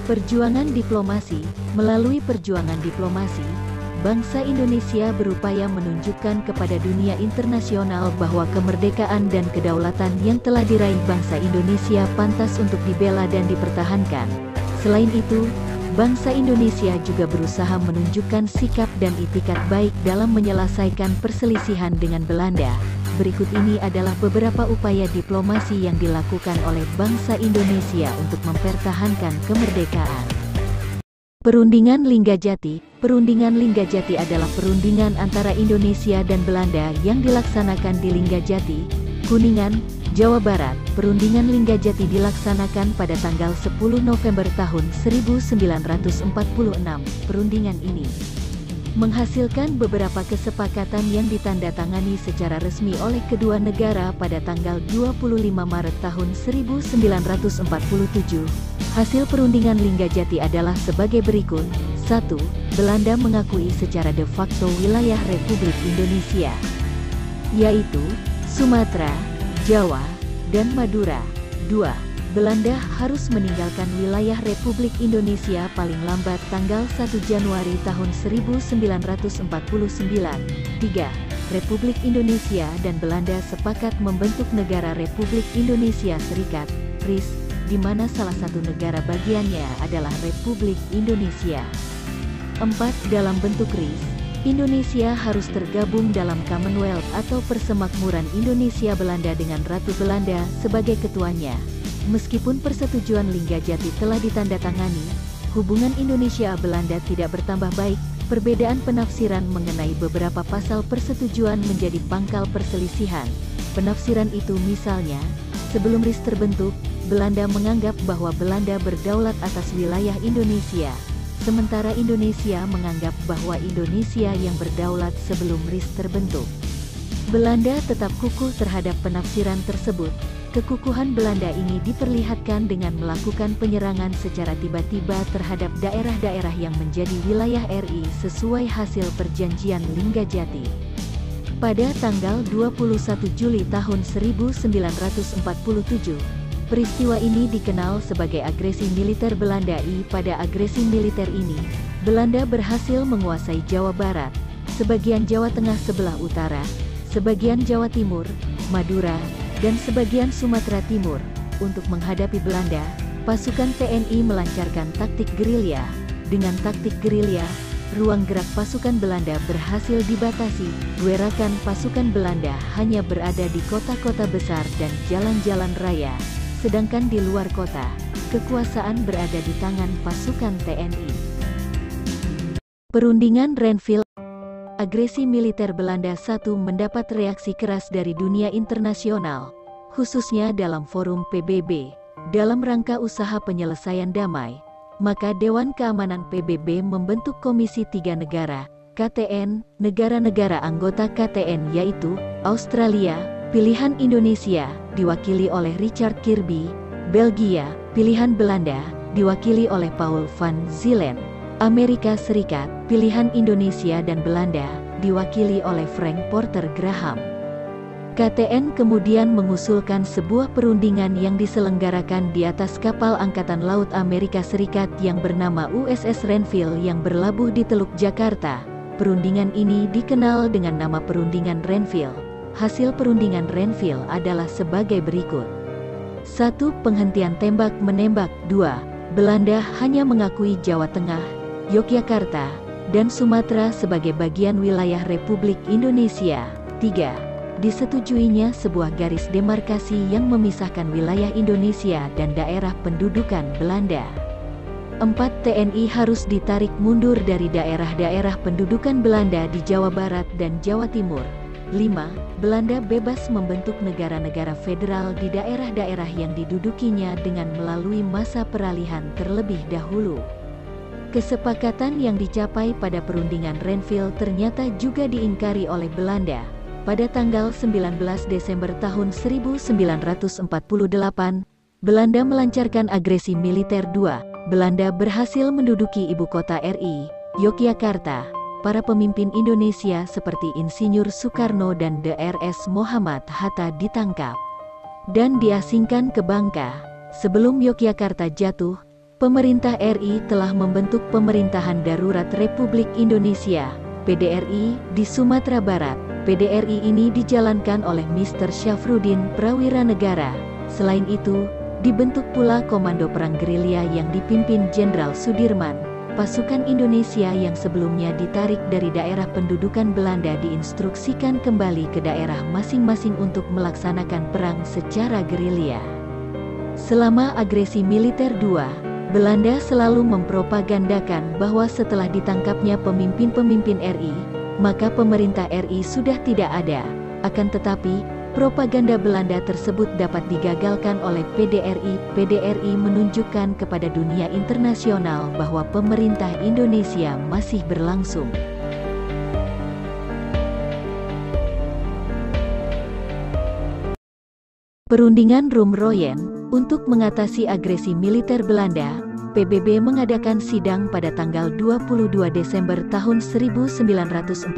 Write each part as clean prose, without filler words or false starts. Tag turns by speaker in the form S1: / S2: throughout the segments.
S1: Perjuangan diplomasi. Melalui perjuangan diplomasi, bangsa Indonesia berupaya menunjukkan kepada dunia internasional bahwa kemerdekaan dan kedaulatan yang telah diraih bangsa Indonesia pantas untuk dibela dan dipertahankan. Selain itu, bangsa Indonesia juga berusaha menunjukkan sikap dan itikat baik dalam menyelesaikan perselisihan dengan Belanda. Berikut ini adalah beberapa upaya diplomasi yang dilakukan oleh bangsa Indonesia untuk mempertahankan kemerdekaan. Perundingan Linggajati. Perundingan Linggajati adalah perundingan antara Indonesia dan Belanda yang dilaksanakan di Linggajati, Kuningan, Jawa Barat. Perundingan Linggajati dilaksanakan pada tanggal 10 November tahun 1946. Perundingan ini menghasilkan beberapa kesepakatan yang ditandatangani secara resmi oleh kedua negara pada tanggal 25 Maret tahun 1947. Hasil perundingan Linggajati adalah sebagai berikut. 1. Belanda mengakui secara de facto wilayah Republik Indonesia, yaitu Sumatera, Jawa, dan Madura. 2. Belanda harus meninggalkan wilayah Republik Indonesia paling lambat tanggal 1 Januari tahun 1949. 3. Republik Indonesia dan Belanda sepakat membentuk negara Republik Indonesia Serikat, RIS, di mana salah satu negara bagiannya adalah Republik Indonesia. 4. Dalam bentuk RIS, Indonesia harus tergabung dalam Commonwealth atau Persemakmuran Indonesia Belanda dengan Ratu Belanda sebagai ketuanya. Meskipun persetujuan Linggajati telah ditandatangani, hubungan Indonesia-Belanda tidak bertambah baik. Perbedaan penafsiran mengenai beberapa pasal persetujuan menjadi pangkal perselisihan. Penafsiran itu misalnya, sebelum RIS terbentuk, Belanda menganggap bahwa Belanda berdaulat atas wilayah Indonesia, sementara Indonesia menganggap bahwa Indonesia yang berdaulat sebelum RIS terbentuk. Belanda tetap kukuh terhadap penafsiran tersebut. Kekukuhan Belanda ini diperlihatkan dengan melakukan penyerangan secara tiba-tiba terhadap daerah-daerah yang menjadi wilayah RI sesuai hasil perjanjian Linggajati. Pada tanggal 21 Juli tahun 1947, peristiwa ini dikenal sebagai agresi militer Belanda. Pada agresi militer ini, Belanda berhasil menguasai Jawa Barat, sebagian Jawa Tengah sebelah utara, sebagian Jawa Timur, Madura, dan sebagian Sumatera Timur. Untuk menghadapi Belanda, pasukan TNI melancarkan taktik gerilya. Dengan taktik gerilya, ruang gerak pasukan Belanda berhasil dibatasi. Gerakan pasukan Belanda hanya berada di kota-kota besar dan jalan-jalan raya, sedangkan di luar kota, kekuasaan berada di tangan pasukan TNI. Perundingan Renville. Agresi militer Belanda mendapat reaksi keras dari dunia internasional, khususnya dalam forum PBB. Dalam rangka usaha penyelesaian damai, maka Dewan Keamanan PBB membentuk Komisi 3 Negara, KTN, negara-negara anggota KTN yaitu Australia, pilihan Indonesia, diwakili oleh Richard Kirby, Belgia, pilihan Belanda, diwakili oleh Paul van Zielen, Amerika Serikat, pilihan Indonesia dan Belanda, diwakili oleh Frank Porter Graham. KTN kemudian mengusulkan sebuah perundingan yang diselenggarakan di atas kapal Angkatan Laut Amerika Serikat yang bernama USS Renville yang berlabuh di Teluk Jakarta. Perundingan ini dikenal dengan nama Perundingan Renville. Hasil Perundingan Renville adalah sebagai berikut. 1. Penghentian tembak-menembak. 2. Belanda hanya mengakui Jawa Tengah, Yogyakarta, dan Sumatera sebagai bagian wilayah Republik Indonesia. 3. Disetujuinya sebuah garis demarkasi yang memisahkan wilayah Indonesia dan daerah pendudukan Belanda. 4. TNI harus ditarik mundur dari daerah-daerah pendudukan Belanda di Jawa Barat dan Jawa Timur. 5. Belanda bebas membentuk negara-negara federal di daerah-daerah yang didudukinya dengan melalui masa peralihan terlebih dahulu. Kesepakatan yang dicapai pada Perundingan Renville ternyata juga diingkari oleh Belanda. Pada tanggal 19 Desember tahun 1948, Belanda melancarkan agresi militer. 2. Belanda berhasil menduduki ibu kota RI, Yogyakarta. Para pemimpin Indonesia seperti Insinyur Soekarno dan Drs. Muhammad Hatta ditangkap dan diasingkan ke Bangka. Sebelum Yogyakarta jatuh, Pemerintah RI telah membentuk Pemerintahan Darurat Republik Indonesia, PDRI, di Sumatera Barat. PDRI ini dijalankan oleh Mr. Syafruddin Prawiranegara. Selain itu, dibentuk pula Komando Perang Gerilya yang dipimpin Jenderal Sudirman. Pasukan Indonesia yang sebelumnya ditarik dari daerah pendudukan Belanda diinstruksikan kembali ke daerah masing-masing untuk melaksanakan perang secara gerilya. Selama agresi militer II, Belanda selalu mempropagandakan bahwa setelah ditangkapnya pemimpin-pemimpin RI, maka pemerintah RI sudah tidak ada. Akan tetapi, propaganda Belanda tersebut dapat digagalkan oleh PDRI. PDRI menunjukkan kepada dunia internasional bahwa pemerintah Indonesia masih berlangsung. Perundingan Rumroyen, untuk mengatasi agresi militer Belanda, PBB mengadakan sidang pada tanggal 22 Desember tahun 1948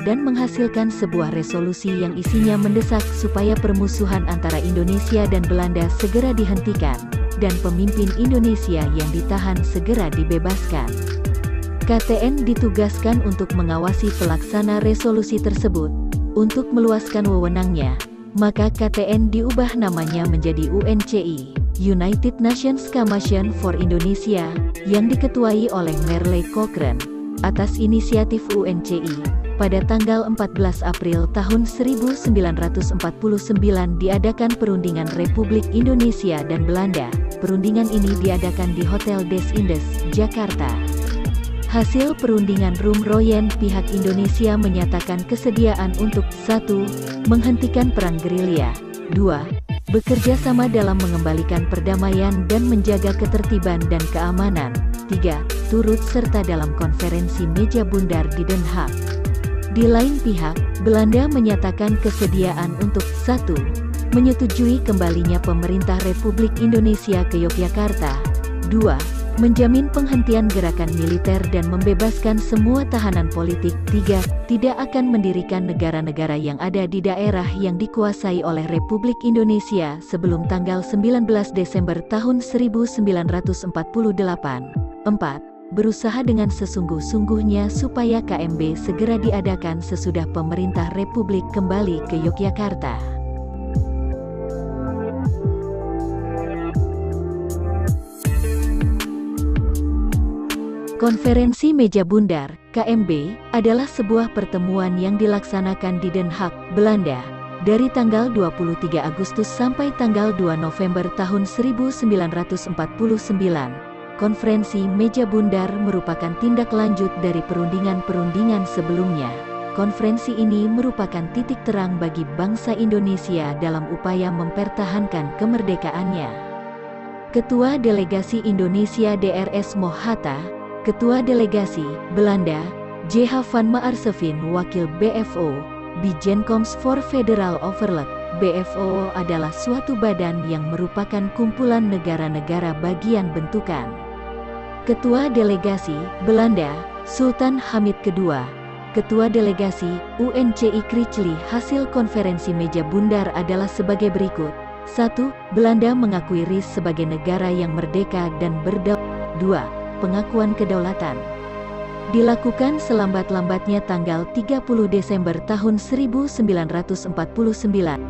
S1: dan menghasilkan sebuah resolusi yang isinya mendesak supaya permusuhan antara Indonesia dan Belanda segera dihentikan, dan pemimpin Indonesia yang ditahan segera dibebaskan. KTN ditugaskan untuk mengawasi pelaksana resolusi tersebut. Untuk meluaskan wewenangnya, maka KTN diubah namanya menjadi UNCI, United Nations Commission for Indonesia, yang diketuai oleh Merle Cochrane. Atas inisiatif UNCI, pada tanggal 14 April tahun 1949 diadakan Perundingan Republik Indonesia dan Belanda. Perundingan ini diadakan di Hotel Des Indes, Jakarta. Hasil perundingan Rumroyen, pihak Indonesia menyatakan kesediaan untuk 1. Menghentikan perang gerilya, 2. Bekerja sama dalam mengembalikan perdamaian dan menjaga ketertiban dan keamanan, 3. Turut serta dalam konferensi meja bundar di Den Haag. Di lain pihak, Belanda menyatakan kesediaan untuk 1. Menyetujui kembalinya pemerintah Republik Indonesia ke Yogyakarta, 2. Menjamin penghentian gerakan militer dan membebaskan semua tahanan politik, 3. Tidak akan mendirikan negara-negara yang ada di daerah yang dikuasai oleh Republik Indonesia sebelum tanggal 19 Desember tahun 1948, 4. Berusaha dengan sesungguh-sungguhnya supaya KMB segera diadakan sesudah pemerintah Republik kembali ke Yogyakarta. Konferensi Meja Bundar, KMB, adalah sebuah pertemuan yang dilaksanakan di Den Haag, Belanda, dari tanggal 23 Agustus sampai tanggal 2 November tahun 1949. Konferensi Meja Bundar merupakan tindak lanjut dari perundingan-perundingan sebelumnya. Konferensi ini merupakan titik terang bagi bangsa Indonesia dalam upaya mempertahankan kemerdekaannya. Ketua Delegasi Indonesia Drs Mohatta, Ketua Delegasi Belanda, J.H. van Maarseveen, Wakil BFO, Bijenkoms for Federal Overleg. BFO adalah suatu badan yang merupakan kumpulan negara-negara bagian bentukan. Ketua Delegasi Belanda, Sultan Hamid II. Ketua Delegasi UNCI Kricli. Hasil konferensi Meja Bundar adalah sebagai berikut. 1. Belanda mengakui RIS sebagai negara yang merdeka dan berdaulat. 2. Pengakuan kedaulatan dilakukan selambat-lambatnya tanggal 30 Desember tahun 1949. 3.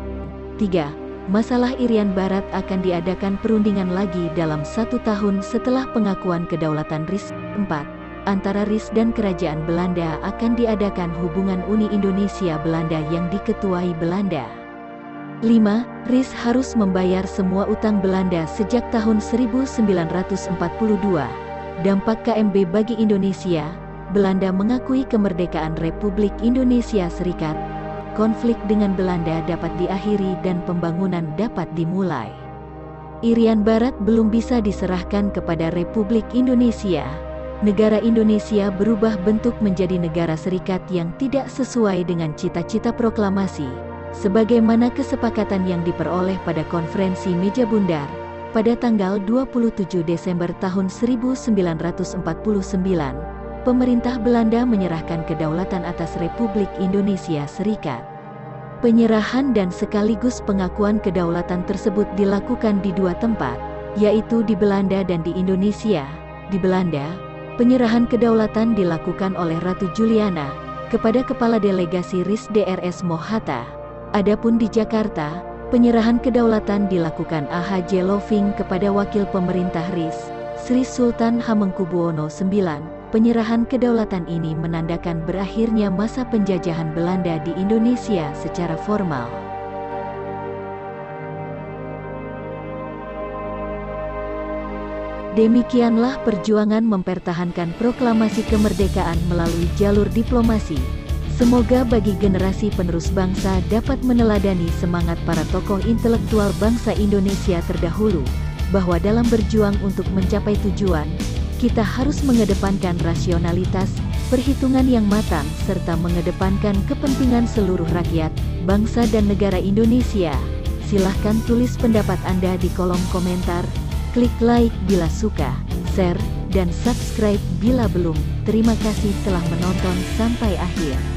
S1: Masalah Irian Barat akan diadakan perundingan lagi dalam 1 tahun setelah pengakuan kedaulatan RIS. 4. Antara RIS dan Kerajaan Belanda akan diadakan hubungan Uni Indonesia Belanda yang diketuai Belanda. 5. RIS harus membayar semua utang Belanda sejak tahun 1942. Dampak KMB bagi Indonesia, Belanda mengakui kemerdekaan Republik Indonesia Serikat. Konflik dengan Belanda dapat diakhiri dan pembangunan dapat dimulai. Irian Barat belum bisa diserahkan kepada Republik Indonesia. Negara Indonesia berubah bentuk menjadi negara serikat yang tidak sesuai dengan cita-cita proklamasi, sebagaimana kesepakatan yang diperoleh pada konferensi Meja Bundar pada tanggal 27 Desember tahun 1949, pemerintah Belanda menyerahkan kedaulatan atas Republik Indonesia Serikat. Penyerahan dan sekaligus pengakuan kedaulatan tersebut dilakukan di 2 tempat, yaitu di Belanda dan di Indonesia. Di Belanda, penyerahan kedaulatan dilakukan oleh Ratu Juliana kepada Kepala Delegasi RIS Drs Mohatta. Adapun di Jakarta, penyerahan kedaulatan dilakukan AHJ Loving kepada Wakil Pemerintah RIS, Sri Sultan Hamengkubuwono IX. Penyerahan kedaulatan ini menandakan berakhirnya masa penjajahan Belanda di Indonesia secara formal. Demikianlah perjuangan mempertahankan proklamasi kemerdekaan melalui jalur diplomasi. Semoga bagi generasi penerus bangsa dapat meneladani semangat para tokoh intelektual bangsa Indonesia terdahulu, bahwa dalam berjuang untuk mencapai tujuan, kita harus mengedepankan rasionalitas, perhitungan yang matang, serta mengedepankan kepentingan seluruh rakyat, bangsa dan negara Indonesia. Silahkan tulis pendapat Anda di kolom komentar, klik like bila suka, share, dan subscribe bila belum. Terima kasih telah menonton sampai akhir.